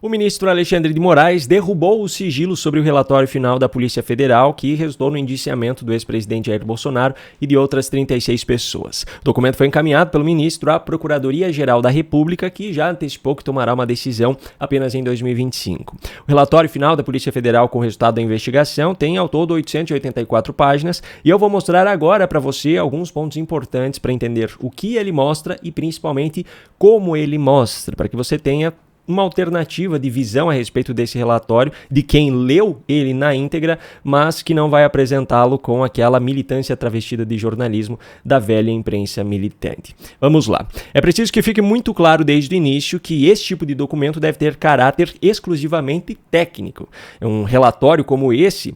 O ministro Alexandre de Moraes derrubou o sigilo sobre o relatório final da Polícia Federal, que resultou no indiciamento do ex-presidente Jair Bolsonaro e de outras 36 pessoas. O documento foi encaminhado pelo ministro à Procuradoria-Geral da República, que já antecipou que tomará uma decisão apenas em 2025. O relatório final da Polícia Federal com o resultado da investigação tem ao todo 884 páginas e eu vou mostrar agora para você alguns pontos importantes para entender o que ele mostra e principalmente como ele mostra, para que você tenha uma alternativa de visão a respeito desse relatório, de quem leu ele na íntegra, mas que não vai apresentá-lo com aquela militância travestida de jornalismo da velha imprensa militante. Vamos lá. É preciso que fique muito claro desde o início que esse tipo de documento deve ter caráter exclusivamente técnico. Um relatório como esse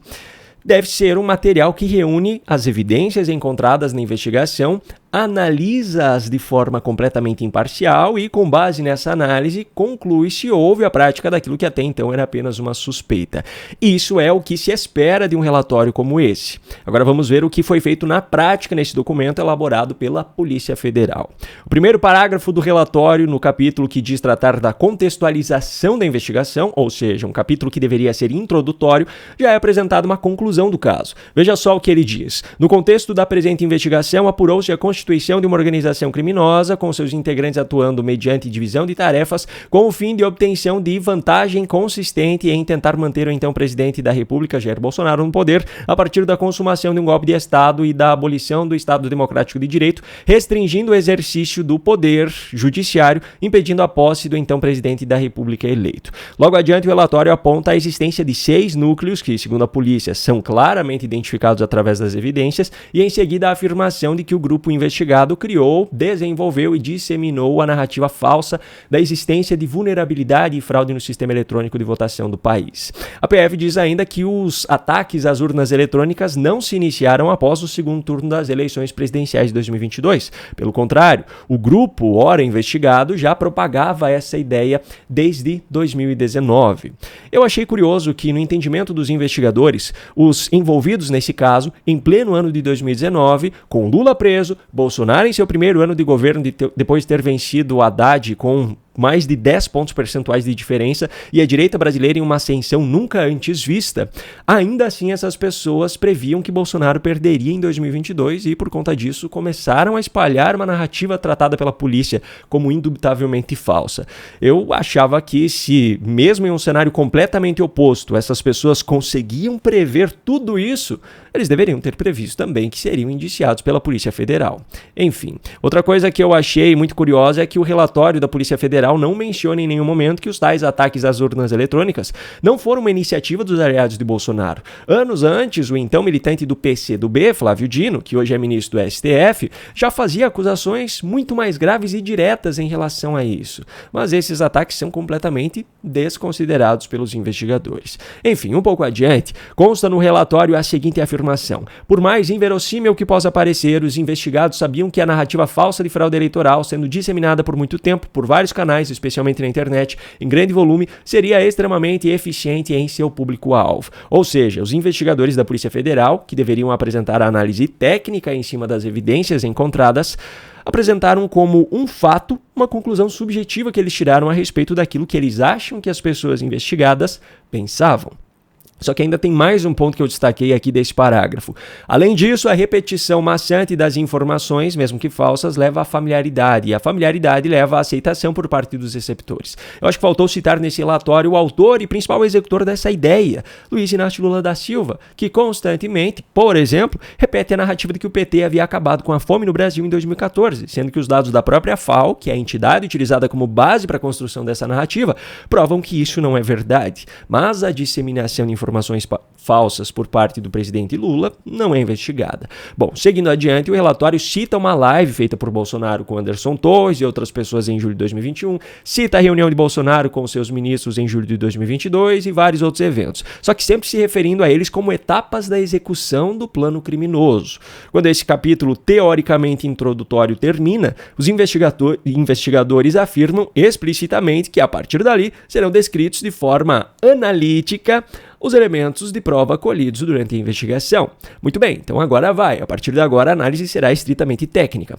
deve ser um material que reúne as evidências encontradas na investigação, analisa-as de forma completamente imparcial e, com base nessa análise, conclui se houve a prática daquilo que até então era apenas uma suspeita. Isso é o que se espera de um relatório como esse. Agora vamos ver o que foi feito na prática nesse documento elaborado pela Polícia Federal. O primeiro parágrafo do relatório, no capítulo que diz tratar da contextualização da investigação, ou seja, um capítulo que deveria ser introdutório, já é apresentada uma conclusão do caso. Veja só o que ele diz. No contexto da presente investigação, apurou-se a constituição de uma organização criminosa, com seus integrantes atuando mediante divisão de tarefas, com o fim de obtenção de vantagem consistente em tentar manter o então presidente da República, Jair Bolsonaro, no poder, a partir da consumação de um golpe de Estado e da abolição do Estado Democrático de Direito, restringindo o exercício do poder judiciário, impedindo a posse do então presidente da República eleito. Logo adiante, o relatório aponta a existência de 6 núcleos que, segundo a polícia, são claramente identificados através das evidências, e em seguida a afirmação de que o grupo investigado criou, desenvolveu e disseminou a narrativa falsa da existência de vulnerabilidade e fraude no sistema eletrônico de votação do país. A PF diz ainda que os ataques às urnas eletrônicas não se iniciaram após o segundo turno das eleições presidenciais de 2022. Pelo contrário, o grupo, ora investigado, já propagava essa ideia desde 2019. Eu achei curioso que, no entendimento dos investigadores, os envolvidos nesse caso, em pleno ano de 2019, com Lula preso, Bolsonaro em seu primeiro ano de governo, depois de ter vencido o Haddad com mais de 10 pontos percentuais de diferença e a direita brasileira em uma ascensão nunca antes vista, ainda assim essas pessoas previam que Bolsonaro perderia em 2022 e, por conta disso, começaram a espalhar uma narrativa tratada pela polícia como indubitavelmente falsa. Eu achava que, se mesmo em um cenário completamente oposto, essas pessoas conseguiam prever tudo isso, eles deveriam ter previsto também que seriam indiciados pela Polícia Federal. Enfim, outra coisa que eu achei muito curiosa é que o relatório da Polícia Federal não menciona em nenhum momento que os tais ataques às urnas eletrônicas não foram uma iniciativa dos aliados de Bolsonaro. Anos antes, o então militante do PCdoB, Flávio Dino, que hoje é ministro do STF, já fazia acusações muito mais graves e diretas em relação a isso. Mas esses ataques são completamente desconsiderados pelos investigadores. Enfim, um pouco adiante, consta no relatório a seguinte afirmação: por mais inverossímil que possa parecer, os investigados sabiam que a narrativa falsa de fraude eleitoral, sendo disseminada por muito tempo por vários canais, especialmente na internet, em grande volume, seria extremamente eficiente em seu público-alvo. Ou seja, os investigadores da Polícia Federal, que deveriam apresentar a análise técnica em cima das evidências encontradas, apresentaram como um fato uma conclusão subjetiva que eles tiraram a respeito daquilo que eles acham que as pessoas investigadas pensavam. Só que ainda tem mais um ponto que eu destaquei aqui desse parágrafo. Além disso, a repetição maçante das informações, mesmo que falsas, leva à familiaridade, e a familiaridade leva à aceitação por parte dos receptores. Eu acho que faltou citar nesse relatório o autor e principal executor dessa ideia, Luiz Inácio Lula da Silva, que constantemente, por exemplo, repete a narrativa de que o PT havia acabado com a fome no Brasil em 2014, sendo que os dados da própria FAO, que é a entidade utilizada como base para a construção dessa narrativa, provam que isso não é verdade. Mas a disseminação de informações falsas por parte do presidente Lula não é investigada. Bom, seguindo adiante, o relatório cita uma live feita por Bolsonaro com Anderson Torres e outras pessoas em julho de 2021, cita a reunião de Bolsonaro com seus ministros em julho de 2022 e vários outros eventos, só que sempre se referindo a eles como etapas da execução do plano criminoso. Quando esse capítulo teoricamente introdutório termina, os investigadores afirmam explicitamente que a partir dali serão descritos de forma analítica os elementos de prova colhidos durante a investigação. Muito bem, então agora vai. A partir de agora a análise será estritamente técnica.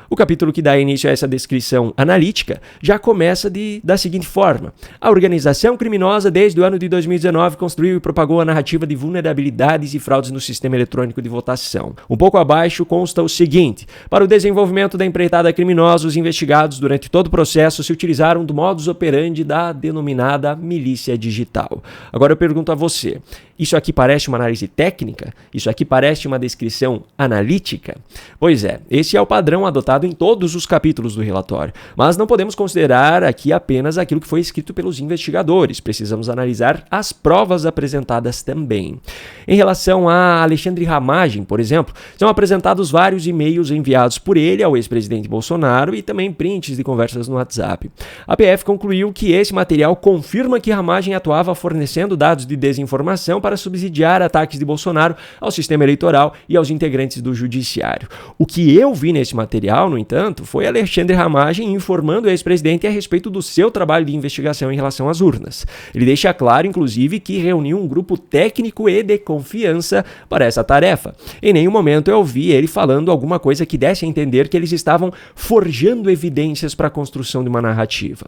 O capítulo que dá início a essa descrição analítica já começa da seguinte forma: a organização criminosa desde o ano de 2019 construiu e propagou a narrativa de vulnerabilidades e fraudes no sistema eletrônico de votação. Um pouco abaixo consta o seguinte: para o desenvolvimento da empreitada criminosa, os investigados durante todo o processo se utilizaram do modus operandi da denominada milícia digital. Agora eu pergunto a você, isso aqui parece uma análise técnica? Isso aqui parece uma descrição analítica? Pois é, esse é o padrão adotado em todos os capítulos do relatório, mas não podemos considerar aqui apenas aquilo que foi escrito pelos investigadores, precisamos analisar as provas apresentadas também. Em relação a Alexandre Ramagem, por exemplo, são apresentados vários e-mails enviados por ele ao ex-presidente Bolsonaro e também prints de conversas no WhatsApp. A PF concluiu que esse material confirma que Ramagem atuava fornecendo dados de desinformação para subsidiar ataques de Bolsonaro ao sistema eleitoral e aos integrantes do judiciário. O que eu vi nesse material, no entanto, foi Alexandre Ramagem informando o ex-presidente a respeito do seu trabalho de investigação em relação às urnas. Ele deixa claro, inclusive, que reuniu um grupo técnico e de confiança para essa tarefa. Em nenhum momento eu ouvi ele falando alguma coisa que desse a entender que eles estavam forjando evidências para a construção de uma narrativa.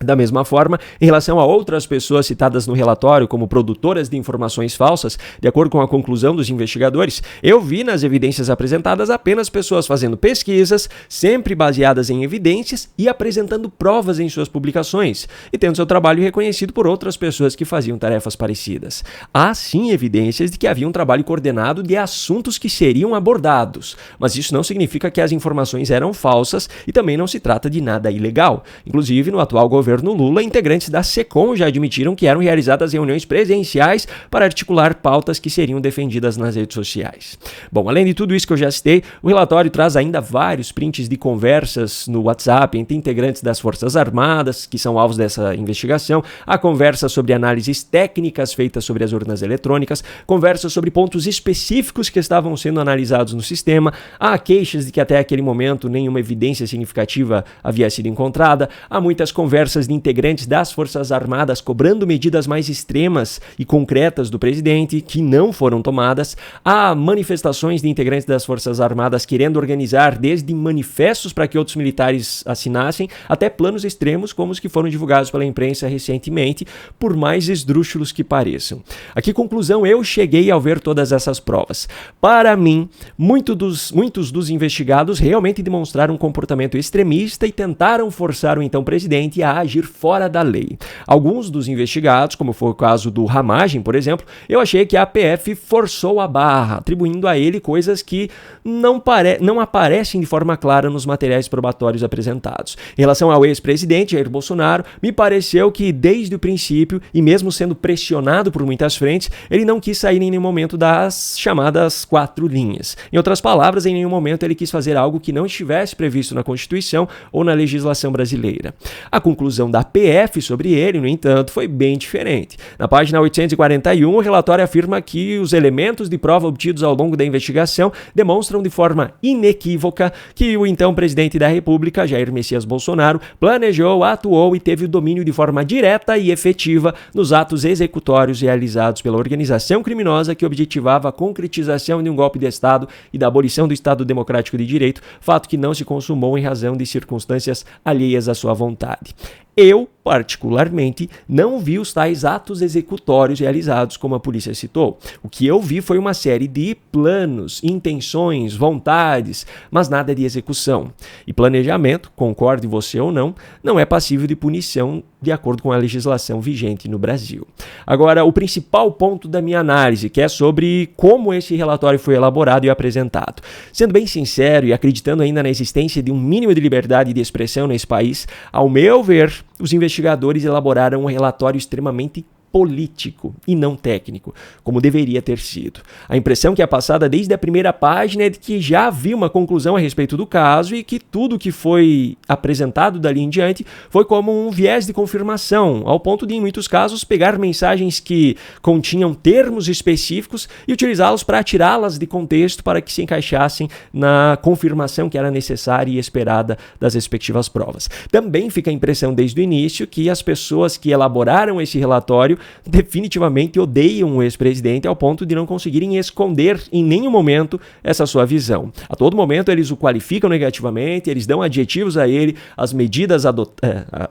Da mesma forma, em relação a outras pessoas citadas no relatório como produtoras de informações falsas, de acordo com a conclusão dos investigadores, eu vi nas evidências apresentadas apenas pessoas fazendo pesquisas, sempre baseadas em evidências e apresentando provas em suas publicações, e tendo seu trabalho reconhecido por outras pessoas que faziam tarefas parecidas. Há sim evidências de que havia um trabalho coordenado de assuntos que seriam abordados, mas isso não significa que as informações eram falsas e também não se trata de nada ilegal. Inclusive, no atual governo Lula, integrantes da SECOM já admitiram que eram realizadas reuniões presenciais para articular pautas que seriam defendidas nas redes sociais. Bom, além de tudo isso que eu já citei, o relatório traz ainda vários prints de conversas no WhatsApp entre integrantes das Forças Armadas, que são alvos dessa investigação, há conversas sobre análises técnicas feitas sobre as urnas eletrônicas, conversas sobre pontos específicos que estavam sendo analisados no sistema, há queixas de que até aquele momento nenhuma evidência significativa havia sido encontrada, há muitas conversas de integrantes das Forças Armadas cobrando medidas mais extremas e concretas do presidente que não foram tomadas. Há manifestações de integrantes das Forças Armadas querendo organizar desde manifestos para que outros militares assinassem, até planos extremos como os que foram divulgados pela imprensa recentemente, por mais esdrúxulos que pareçam. A que conclusão eu cheguei ao ver todas essas provas? Para mim, muitos dos investigados realmente demonstraram um comportamento extremista e tentaram forçar o então presidente a agir fora da lei. Alguns dos investigados, como foi o caso do Ramagem, por exemplo, eu achei que a PF forçou a barra, atribuindo a ele coisas que não aparecem de forma clara nos materiais probatórios apresentados. Em relação ao ex-presidente Jair Bolsonaro, me pareceu que desde o princípio, e mesmo sendo pressionado por muitas frentes, ele não quis sair em nenhum momento das chamadas 4 linhas. Em outras palavras, em nenhum momento ele quis fazer algo que não estivesse previsto na Constituição ou na legislação brasileira. A conclusão da PF sobre ele, no entanto, foi bem diferente. Na página 841, o relatório afirma que os elementos de prova obtidos ao longo da investigação demonstram de forma inequívoca que o então presidente da República, Jair Messias Bolsonaro, planejou, atuou e teve o domínio de forma direta e efetiva nos atos executórios realizados pela organização criminosa que objetivava a concretização de um golpe de Estado e da abolição do Estado Democrático de Direito, fato que não se consumou em razão de circunstâncias alheias à sua vontade. Eu, particularmente, não vi os tais atos executórios realizados como a polícia citou. O que eu vi foi uma série de planos, intenções, vontades, mas nada de execução. E planejamento, concorde você ou não, não é passível de punição de acordo com a legislação vigente no Brasil. Agora, o principal ponto da minha análise, que é sobre como esse relatório foi elaborado e apresentado. Sendo bem sincero e acreditando ainda na existência de um mínimo de liberdade de expressão nesse país, ao meu ver, os investigadores elaboraram um relatório extremamente político e não técnico, como deveria ter sido. A impressão que é passada desde a primeira página é de que já havia uma conclusão a respeito do caso e que tudo que foi apresentado dali em diante foi como um viés de confirmação, ao ponto de, em muitos casos, pegar mensagens que continham termos específicos e utilizá-los para tirá-las de contexto para que se encaixassem na confirmação que era necessária e esperada das respectivas provas. Também fica a impressão desde o início que as pessoas que elaboraram esse relatório definitivamente odeiam o ex-presidente ao ponto de não conseguirem esconder em nenhum momento essa sua visão. A todo momento eles o qualificam negativamente, eles dão adjetivos a ele, as medidas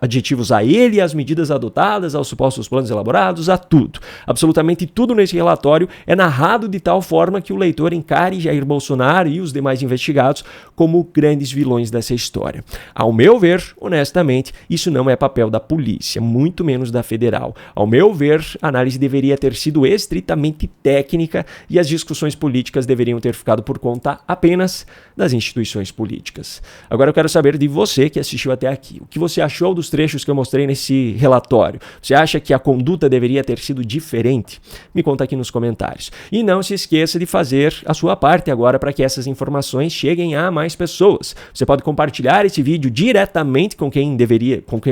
adjetivos a ele, as medidas adotadas, aos supostos planos elaborados, a tudo. Absolutamente tudo nesse relatório é narrado de tal forma que o leitor encare Jair Bolsonaro e os demais investigados como grandes vilões dessa história. Ao meu ver, honestamente, isso não é papel da polícia, muito menos da federal. Ao meu ver, a análise deveria ter sido estritamente técnica e as discussões políticas deveriam ter ficado por conta apenas das instituições políticas. Agora eu quero saber de você que assistiu até aqui. O que você achou dos trechos que eu mostrei nesse relatório? Você acha que a conduta deveria ter sido diferente? Me conta aqui nos comentários. E não se esqueça de fazer a sua parte agora para que essas informações cheguem a mais pessoas. Você pode compartilhar esse vídeo diretamente com quem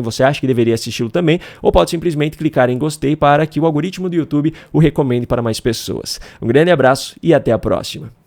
você acha que deveria assisti-lo também, ou pode simplesmente clicar em gostei para que o algoritmo do YouTube o recomende para mais pessoas. Um grande abraço e até a próxima.